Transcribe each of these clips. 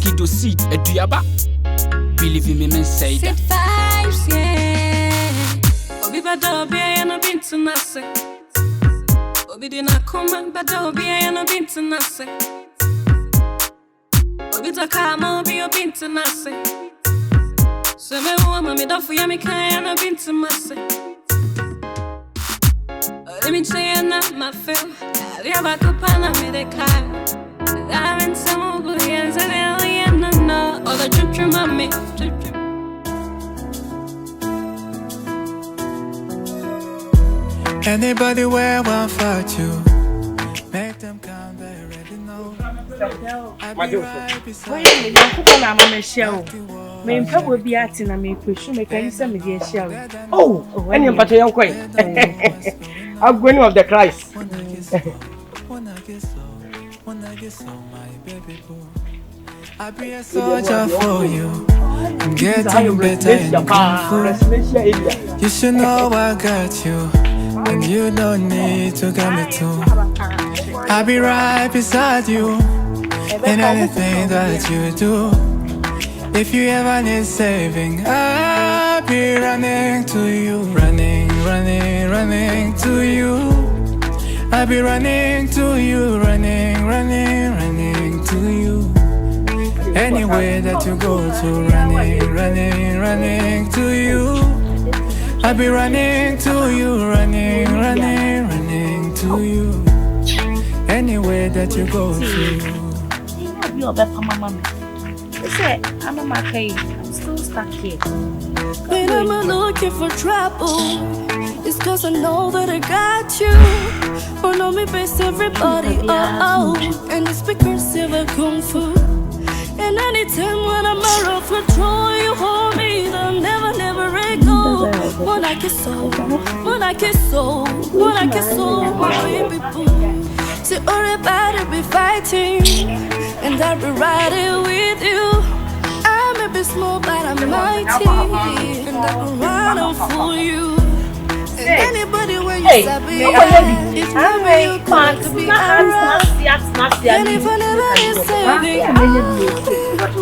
kido seed eduaba. Believe in me, men say that. Vibes, yeah. Obi bada obi I no been to nase. Obi dina come bada obi I no been to nase. Obi to come obi been to nase. So me woman me da for ya me can no been to nase. Let me say na my feel. We have a kupana me de car. I'm in some good hands and I no. All the drip mommy. Anybody where one fight you, make them come, they already know. My will be acting and make push make any some shell. Oh, any empathy, young queen. I'm going of the Christ. I'll be a soldier for you. I'm getting better in Kung Fu. You should know I got you, and you don't need to get me too. I'll be right beside you in anything that you do. If you ever need saving, I'll be running to you. Running, running, running to you. I'll be running to you. Running, running, running to you. Anywhere that you go to, running, running, running to you. I'll be running to you, running, running, running to you. Anywhere that you go to. I'm still stuck here. When I'm looking for trouble, it's cause I know that I got you. But know me best everybody, oh. And it's because of a kung fu. And anytime when I'm out of control, you hold me, I'll never, never let go. When I get so, when I get so, when I get so, baby boo. See, everybody be fighting, and I'll be riding with you. I may be small, but I'm mighty, and I can run on for you. And anybody when you sabi, if never you come to be around, and if I never is saving,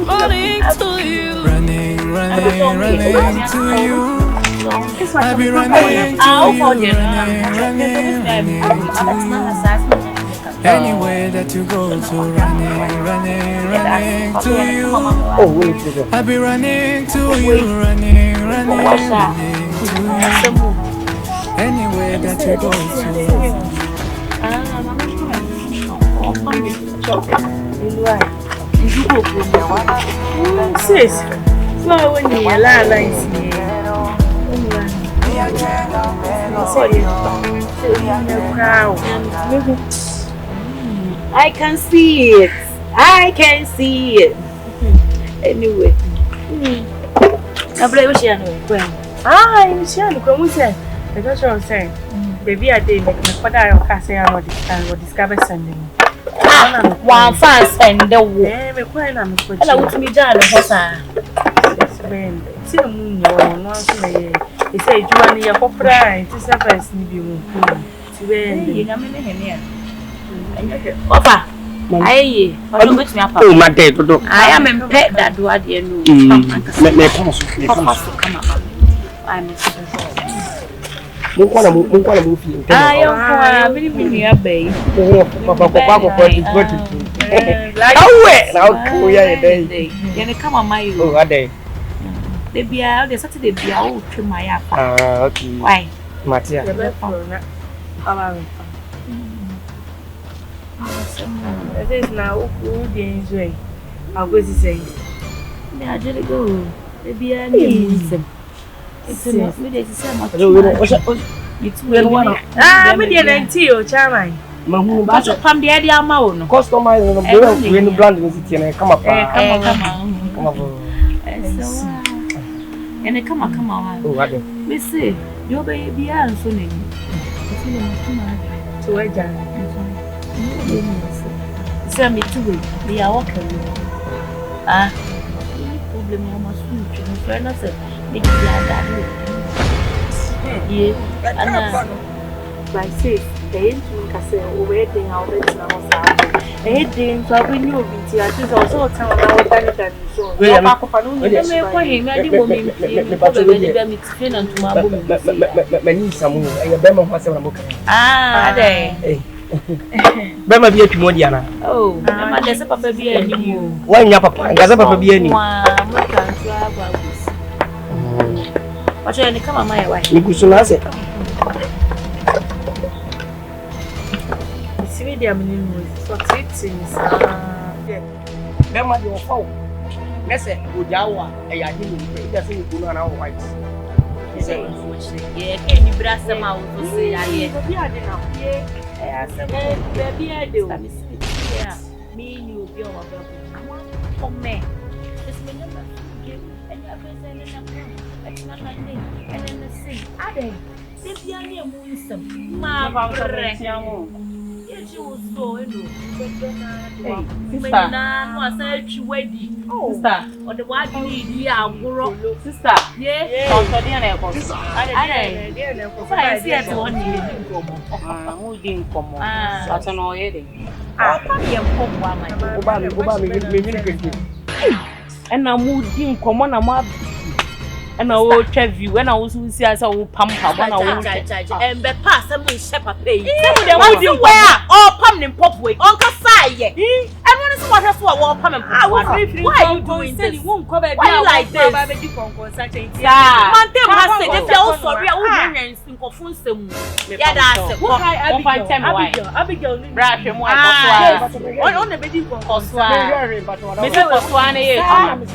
running to you. Running, running, running to you. I'll be running to you. Running, running, running to you. Anywhere that you go to, running, running, running to you. I'll be running to you. Running, running, running to you. Anywhere that you go to. Sis, slow when you allow lines I can see it. I can see it. Anyway. I'm that's what I'm saying. Baby, I did make my father and Cassie and discover Sunday. One fast and the war. I'm quite I'm good. Hello, to me, John. What's that? See the moon, no one say, he said, you want your opera, it is a person you Papa, I my day to do. I am a pet that do at the end. I'm Mukwana movie. I am really a baby. Papa, now, day. Then come on my day. They be out, they Saturday be out to my app. Okay. Why? Matia. It is now good days way. I'll go to say. They are just go. They be a new. It's not me, they say, it's one. Ah, me the 90 or charming. But from the idea, Maun. Customize the brand in the city and come up. Come on. And they come on. Oh, what? We say, your baby answering. To a jar. Send me to it. They are walking. Ah, problem almost huge. And I said, make it that. Yeah, and like say, they ain't to say, waiting out there now. They didn't have a new bit I just also tell me what I done so. We are back up and me ko him I di mo me me ko be be me train and to ma bo me. Mani samu e be ma ho asem na mo kan. Ade. Be ma bi atwimo dia na. Oh, ma de se papa bi ani mo. Wanya papa, ngaza papa bi ani. Wa mo kan so aba gusi. Wacha ni kama maya wa. Ni kusuna ase. See the amini so treating sa. Be ma di ofo. Nese ojawa e ya di ni pe. Ida se ni kunu na white. Yeah, can you brass them out to say yeah. Be ade na. Yeah, baby I do. Yeah. Me you be on my come me. This me number give and everything is up. It's not my thing. And then the sing. Ade. This young year moon ma correct. Yes, you so no. Sister, no say wedding. Sister, or the what you need aguro. Sister, yeah. So dey na e ko. Ade. Say see at one day nkomo. Who didn't come on? But no here. Papa yem pop wa ma. Go ba me kenti. And now who didn't come on a and I will check you when I was see as I will pump up when I will and be pass some shepherd pay. Where all permanent pop way. Uncle Sai. And when is what has what will come and why are you doing this? Won't cover like this. Yeah. Man, they must say if you're sorry, I will bring in for phone some. Yeah, that's it. Abigail, brush him on the baby for Coswa. Mr. Coswane,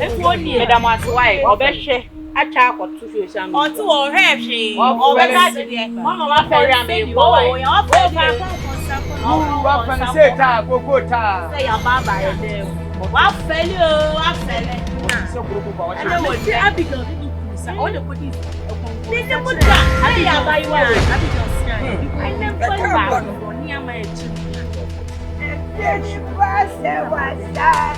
if one year, Madam wife, or Beshe. I talk or 2 years. Or 2 or half she or better. Mama, I me. Oh, you're up Wa say ta go ta. Say your baba there. What failure? What failure? So go ba wa. And what Abigail didn't say. All the police. Did you put that? I am by you. Abigail. I never back near my children. Any pastor was that.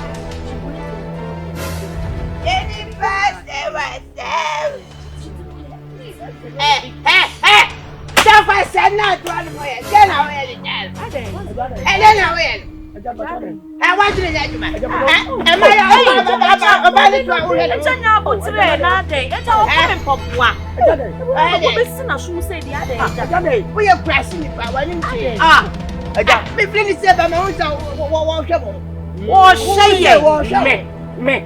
Any pastor was that. Hey. That was said not one way. Then I will tell. And then I will. I want to let you man. Am I about it? It's a now today, not day. It's all coming from one. I listen to say the other day. We are crashing it by one. Me feel say by my own trouble. Me.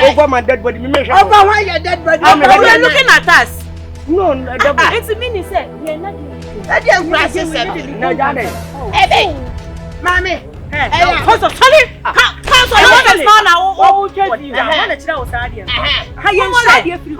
Over my dead body, me measure. Over why your dead body? You're looking at us. No, it's a mini set. We are not doing it. That is crashing seven. No, Johnny. Hey, mommy. Council, Council, you want to know now? Oh, just you. I want to tell you. How you say you feel?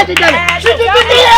She did